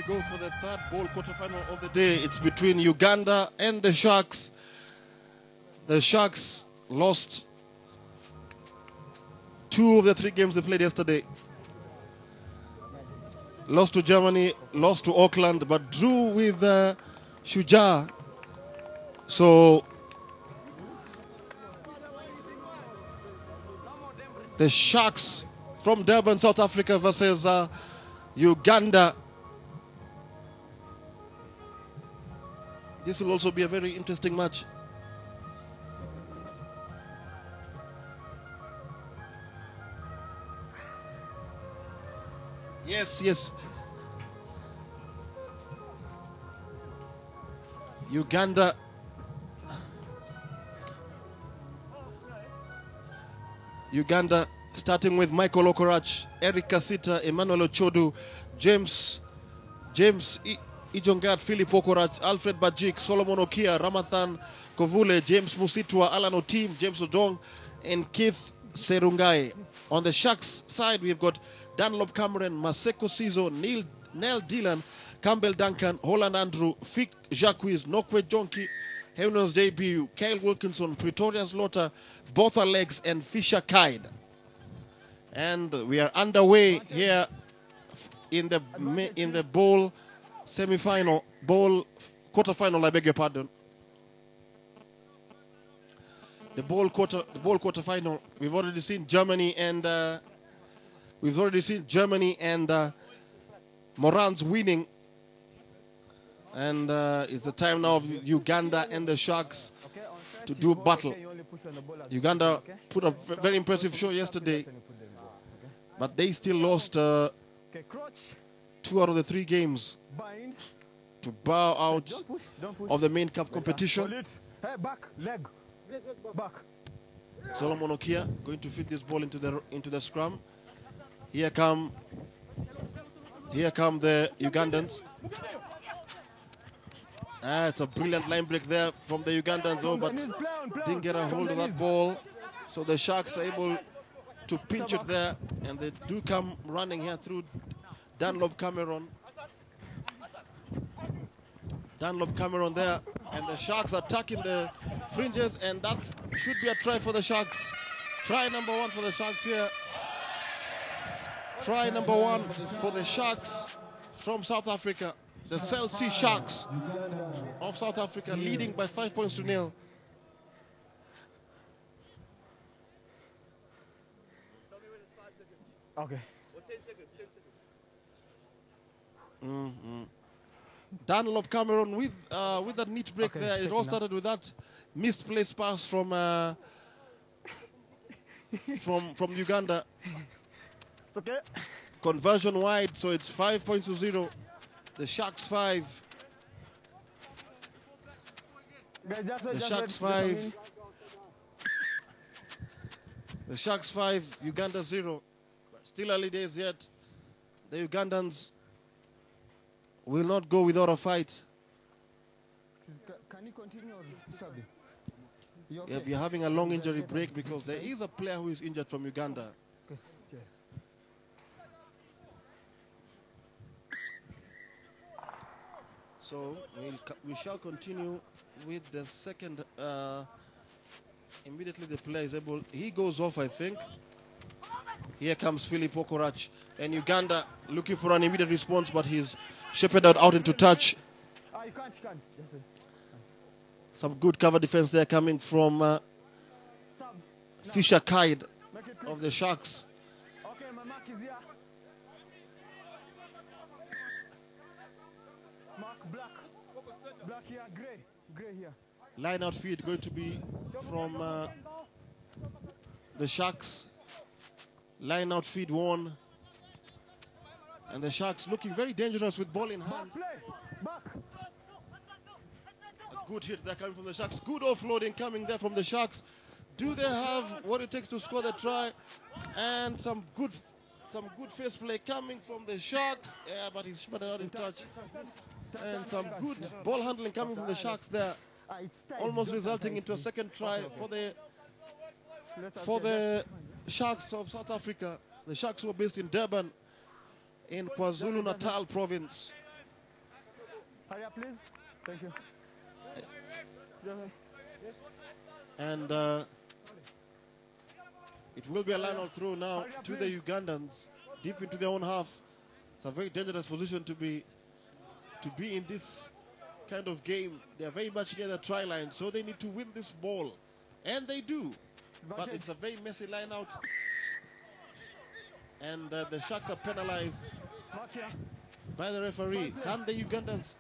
go for the third ball quarterfinal of the day. It's between Uganda and the Sharks. The Sharks lost 2 of the 3 games they played yesterday. Lost to Germany, lost to Auckland, but drew with Shujaa. So the Sharks from Durban, South Africa versus Uganda. This will also be a very interesting match. Yes. Uganda. Starting with Michael Okorach, Eric Kasita, Emmanuel Ochodu, James Ijongat, Philip Okorach, Alfred Bajik, Solomon Okia, Ramathan Kovule, James Musitwa, Alan Otim, James Odong, and Keith Serungai. On the Sharks side, we've got Dunlop Cameron, Maseko Sizo, Neil Dillon, Campbell Duncan, Holland Andrew, Fick Jacques, Nokwe Jonki, Heunos Debut, Kyle Wilkinson, Pretorius Lotter, Botha Legs, and Fisher Kide. And we are underway here in the bowl quarterfinal, I beg your pardon. The bowl quarterfinal. We've already seen Germany and Morans winning, and it's the time now of Uganda and the Sharks to do battle. Uganda put a very impressive show yesterday, but they still lost 2 out of the 3 games to bow out of the main cup competition. Solomon Okia going to feed this ball into the scrum. Here come the Ugandans. It's a brilliant line break there from the Ugandans, but didn't get a hold of that ball. So the Sharks are able to pinch it there, and they do come running here through Dunlop Cameron. There, and the Sharks attacking the fringes, and that should be a try for the Sharks. Try number 1 for the Sharks here. Try number 1 for the Sharks from South Africa. The South Sea Sharks of South Africa leading by 5 points to 0. Okay. 10 seconds. Dunlop Cameron with that neat break there. It all started with that misplaced pass from Uganda. Okay. Conversion wide, so it's 5 points to 0. The Sharks 5. The Sharks 5, Uganda 0. Still early days yet. The Ugandans will not go without a fight. Can you continue, Sabi? Yeah, we're having a long injury break because there is a player who is injured from Uganda. Okay. So we shall continue with the second. Immediately the player is able. He goes off, I think. Here comes Philip Okorach, and Uganda looking for an immediate response, but he's shepherded out into touch. You can't. Some good cover defense there coming from Fisher Kide of the Sharks. Okay, my mark is here. Mark black here, gray here. Line out feed going to be from the Sharks. Line out feed 1. And the Sharks looking very dangerous with ball in hand. Back. A good hit there coming from the Sharks. Good offloading coming there from the Sharks. Do they have what it takes to score the try? And some good face play coming from the Sharks. Yeah, but he's shot out in touch. And some good ball handling coming from the Sharks there. Almost resulting into a second try for the Sharks of South Africa. The Sharks were based in Durban, in KwaZulu-Natal province. Hurry up, please. Thank you. And it will be a line-out throw now to the Ugandans, deep into their own half. It's a very dangerous position to be in this kind of game. They are very much near the try line, so they need to win this ball, and they do. But it's a very messy line-out, and the Sharks are penalized by the referee. Can the Ugandans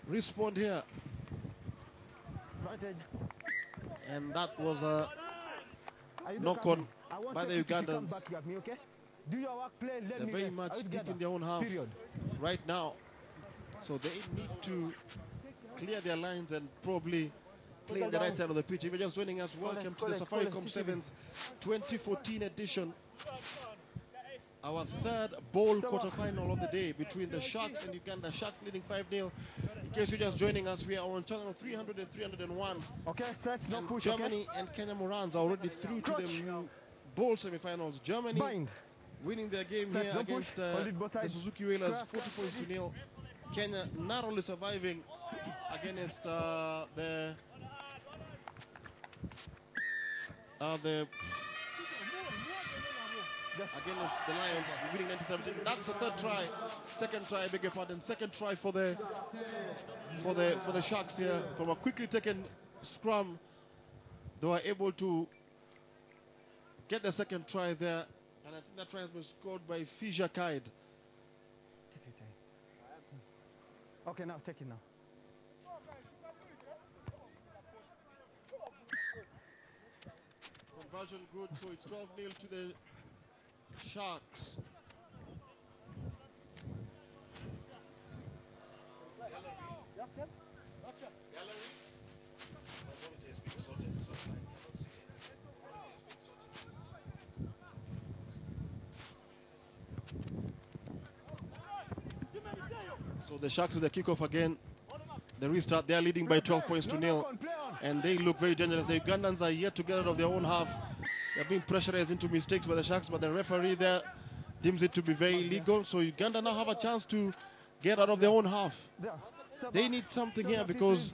respond here? And that was a knock-on by the Ugandans. They're very much deep in their own half right now, so they need to clear their lines and probably play in the right side of the pitch. If you're just joining us, welcome to the Safaricom Sevens 2014 edition. Our third bowl quarterfinal of the day between the Sharks and Uganda. Sharks leading 5-0. In case you're just joining us, we are on channel 300 and 301. Okay, set, no push, Germany and Kenya Morans are already through to the bowl semifinals. Germany winning their game here against the Suzuki Whalers 40 points to 0. Kenya narrowly surviving against the Lions, winning 1917. That's the third try, second try, beg your pardon, second try for the Sharks here from a quickly taken scrum. They were able to get the second try there, and I think that try has been scored by Fisher Kaid. Okay, now take it now. Conversion good, so it's 12-0 to the Sharks. So the Sharks with the kickoff again. The restart, they are leading by 12 points to 0. And they look very dangerous. The Ugandans are yet to get out of their own half. They're being pressurized into mistakes by the Sharks, but the referee there deems it to be very illegal. So Uganda now have a chance to get out of their own half. They need something here, because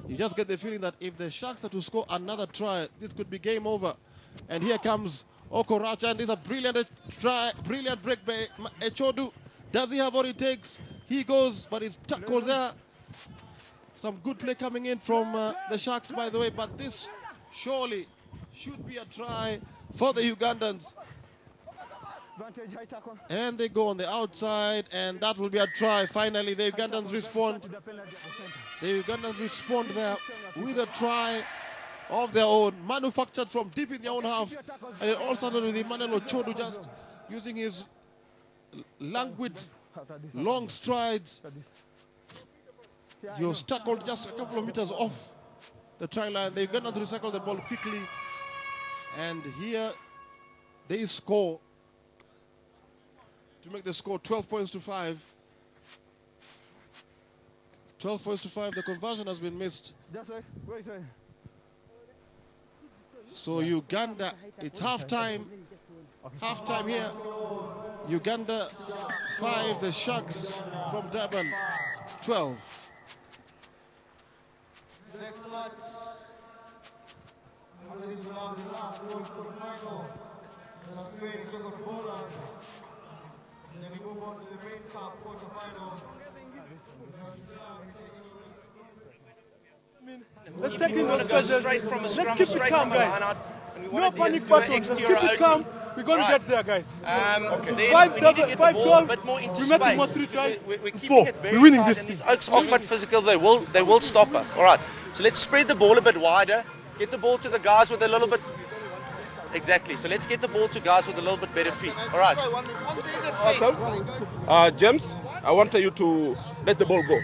you just get the feeling that if the Sharks are to score another try, this could be game over. And here comes Okoracha, and this is a brilliant try, brilliant break by Echodu. Does he have what it takes? He goes, but he's tackled there. Some good play coming in from the Sharks, by the way, but this surely should be a try for the Ugandans. And they go on the outside, and that will be a try. Finally, the Ugandans respond. The Ugandans respond there with a try of their own, manufactured from deep in their own half. And it all started with Emmanuel Ochodu just using his languid, long strides. He was tackled just a couple of meters off the try line. The Ugandans recycle the ball quickly, and here they score to make the score 12 points to 5. 12 points to 5. The conversion has been missed. So Uganda, it's halftime. Halftime here. Uganda 5, the Sharks from Durban 12. Next match, this is now the last World Cup final. The Spain took Poland. And then we move on to the main cup quarterfinal. Let's take it. Let's go straight from a scrum, straight from the line out. No panic button. Let's keep it calm. We're going to get there, guys. Okay. 5-7, 5-12. A bit more into We make space. it more 3 tries. We're keeping 4. it very We're winning tight, this and thing. these Oaks are quite physical. They will stop us. All right. So let's spread the ball a bit wider. Get the ball to the guys with a little bit. Exactly. So let's get the ball to guys with a little bit better feet. All right. Ourselves, James, I want you to let the ball go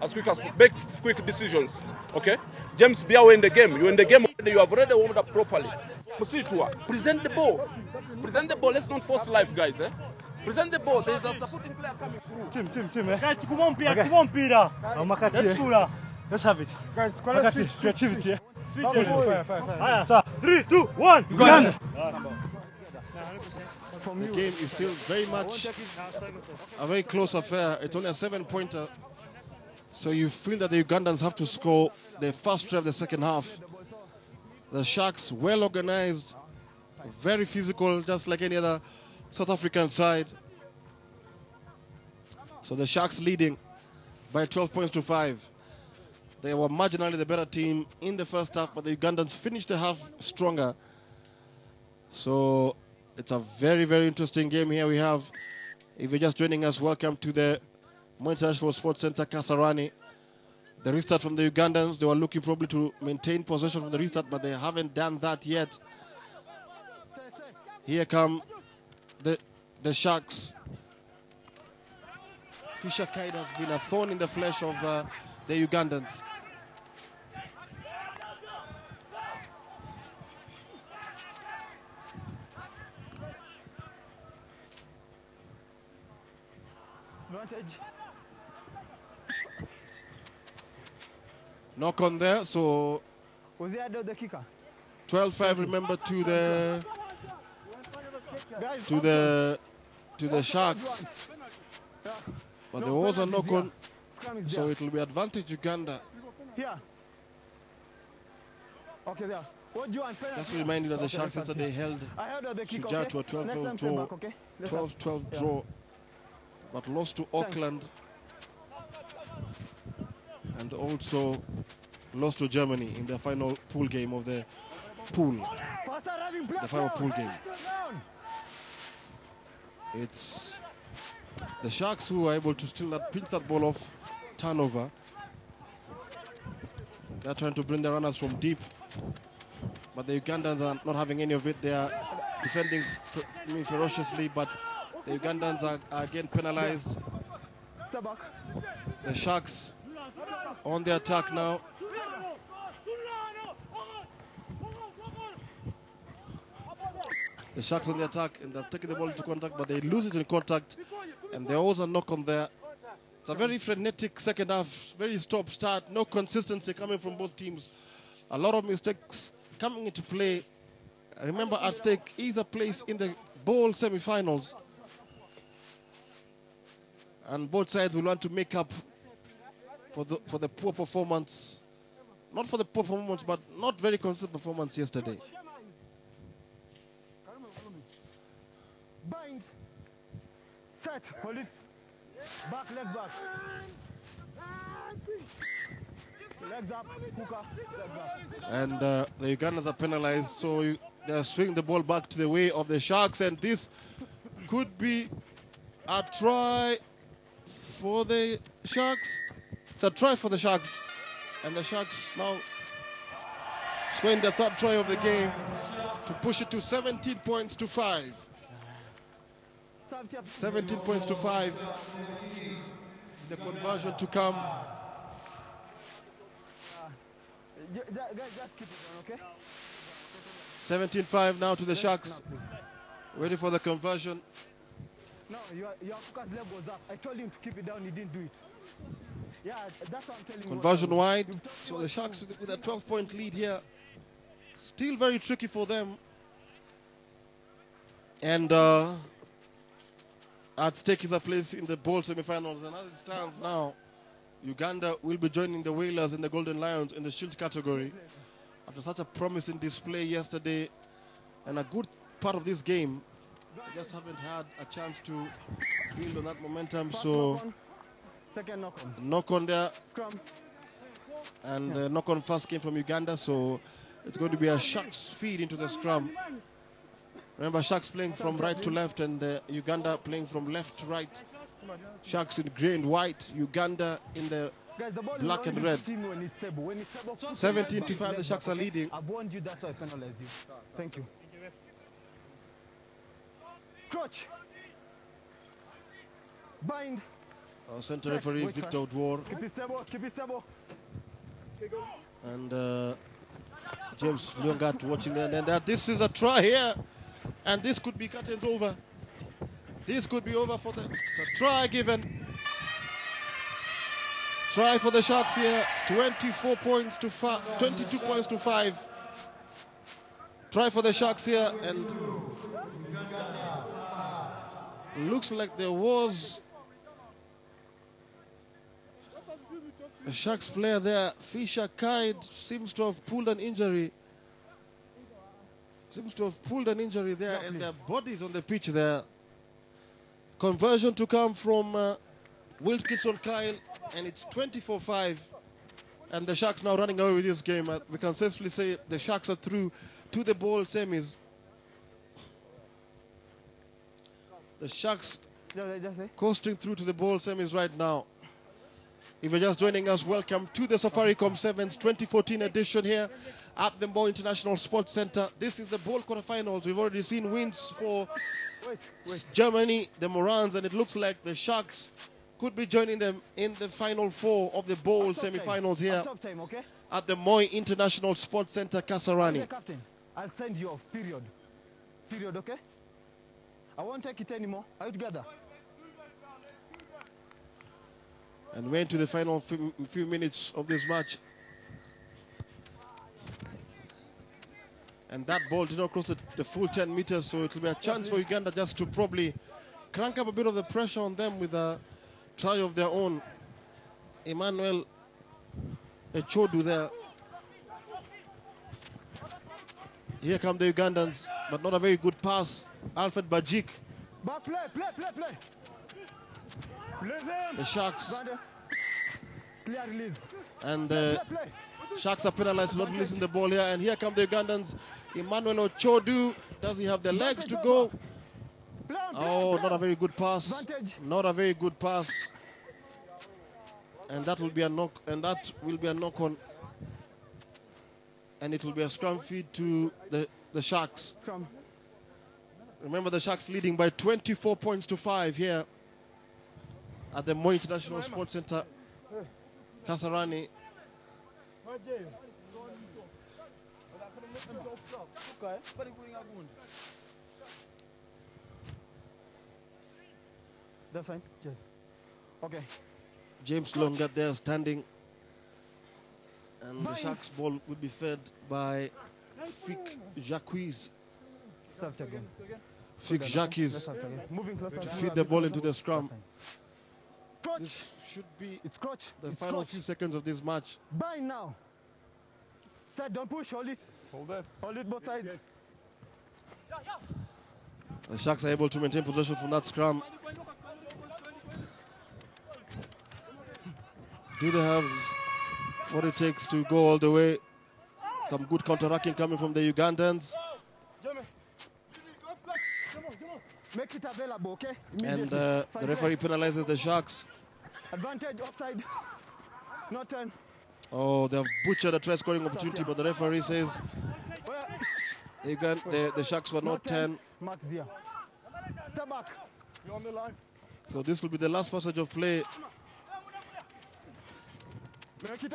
as quick as make quick decisions. Okay, James, be away in the game. You're in the game. You have already warmed up properly. Present the ball. Present the ball. Let's not force life, guys. Present the ball. There's a supporting player coming through. Team. Guys, come on, Pira. Let's have it. Guys, creativity. Fire. 3, 2, 1. Uganda. The game is still very much a very close affair. It's only a 7-pointer So you feel that the Ugandans have to score the first try of the second half. The Sharks, well organized, very physical, just like any other South African side. So the Sharks leading by 12 points to 5. They were marginally the better team in the first half, but the Ugandans finished the half stronger. So it's a very, very interesting game here we have. If you're just joining us, welcome to the Moi International Sports Center, Kasarani. The restart from the Ugandans, they were looking probably to maintain possession from the restart, but they haven't done that yet. Here come the Sharks. Fisher Kite has been a thorn in the flesh of the Ugandans. Knock on there, so Was the kicker? 12-5, remember, to the Sharks. But there was a knock on, so it will be advantage Uganda. Here. Okay, there. What do you want? Just to remind you that the Sharks yesterday held Shujaa to a 12-12 draw, but lost to Auckland and also lost to Germany in the final pool game of the pool. The final pool game. It's the Sharks who are able to still pinch that ball off turnover. They're trying to bring the runners from deep, but the Ugandans are not having any of it. They are defending ferociously, but the Ugandans are again penalized. The Sharks on the attack now. The Sharks on the attack, and they're taking the ball into contact, but they lose it in contact, and there was a knock on there. It's a very frenetic second half, very stop-start, no consistency coming from both teams. A lot of mistakes coming into play. Remember, at stake is a place in the bowl semi-finals, and both sides will want to make up for the poor performance. Not for the poor performance, but not very consistent performance yesterday. Bind. Set. Hold it. Back, leg back. Legs up. Hooker. Legs up. And the Ugandans are penalized, so they're swinging the ball back to the way of the Sharks, and this could be a try for the Sharks. It's a try for the Sharks, and the Sharks now scoring their third try of the game to push it to 17 points to 5. 17 points to 5. The conversion to come. Just keep it on, okay? 17-5 now to the Sharks. Waiting for the conversion. No, your focus level was up. I told him to keep it down, he didn't do it. Yeah, that's what I'm telling you. Conversion wide. So the Sharks with a 12-point lead here. Still very tricky for them. And at stake is a place in the bowl semi-finals. And as it stands now, Uganda will be joining the Whalers and the Golden Lions in the Shield category. After such a promising display yesterday and a good part of this game, they just haven't had a chance to build on that momentum. So second knock on. Knock on there. Scrum. And the knock on first came from Uganda, so it's going to be a Sharks feed into the scrum. Remember, Sharks playing from right to left and Uganda playing from left to right. Sharks in grey and white, Uganda in the black and red. 17-5, the Sharks are leading. I warned you, that's why I penalized you. Thank you. Crouch. Bind. Our center referee, Victor Odwar. Keep it stable, keep it stable. And James Lyongat watching there. And this is a try here. And this could be curtains over. This could be over for the try given. Try for the Sharks here. 22 points to 5. Try for the Sharks here, and looks like there was The Sharks player there, Fisher Kide, seems to have pulled an injury. There, and their bodies on the pitch there. Conversion to come from Wilkinson Kyle, and it's 24-5. And the Sharks now running away with this game. We can safely say the Sharks are through to the bowl semis. The Sharks coasting through to the bowl semis right now. If you're just joining us, welcome to the Safaricom Sevens 2014 edition here at the Mo International Sports Center. This is the bowl quarterfinals. We've already seen wins for Germany, the Morans, and it looks like the Sharks could be joining them in the final four of the bowl semi-finals here at the Moi International Sports Center, Kasarani. Captain, I'll send you off, period. Period, okay? I won't take it anymore. Are you together? And we're into the final few minutes of this match. And that ball did not cross the full 10 meters, so it will be a chance for Uganda just to probably crank up a bit of the pressure on them with a try of their own. Emmanuel Echodu there. Here come the Ugandans, but not a very good pass. Alfred Bajik. Back play. The Sharks. Clear release. And the Sharks are penalized for not releasing the ball here. And here come the Ugandans. Emmanuel Ochodu. Does he have the legs to go? Oh, not a very good pass. Not a very good pass. And that will be a knock. And that will be a knock on. And it will be a scrum feed to the Sharks. Remember, the Sharks leading by 24 points to 5 here at the Moi International Sports Center, Kasarani. That's fine. Yes. Okay. James Longat there standing. And the Sharks ball will be fed by Fik Jacques. Fik Jacques to feed the ball into the scrum. This should be the final few seconds of this match. Bind now. Side, don't push, hold it. Hold it both sides. The Sharks are able to maintain possession from that scrum. Do they have what it takes to go all the way? Some good counter-attacking coming from the Ugandans. Make it available, okay? And the referee penalizes the Sharks. Advantage offside. Not 10. Oh, they have butchered a try scoring opportunity, but the referee says the Sharks were not 10. Max there. Step back. You're on the line. So this will be the last passage of play.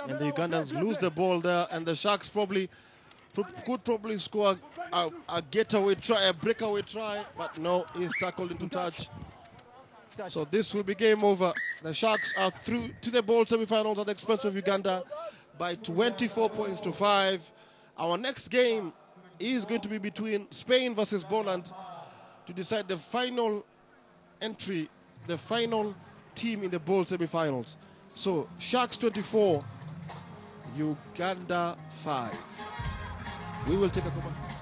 And the Ugandans lose the ball there, and the Sharks could probably score a getaway try, a breakaway try, but no, he's tackled into touch. So this will be game over. The Sharks are through to the bowl semi-finals at the expense of Uganda by 24 points to 5. Our next game is going to be between Spain versus Poland to decide the final entry, the final team in the bowl semi-finals. So Sharks 24, Uganda 5. We will take a commercial.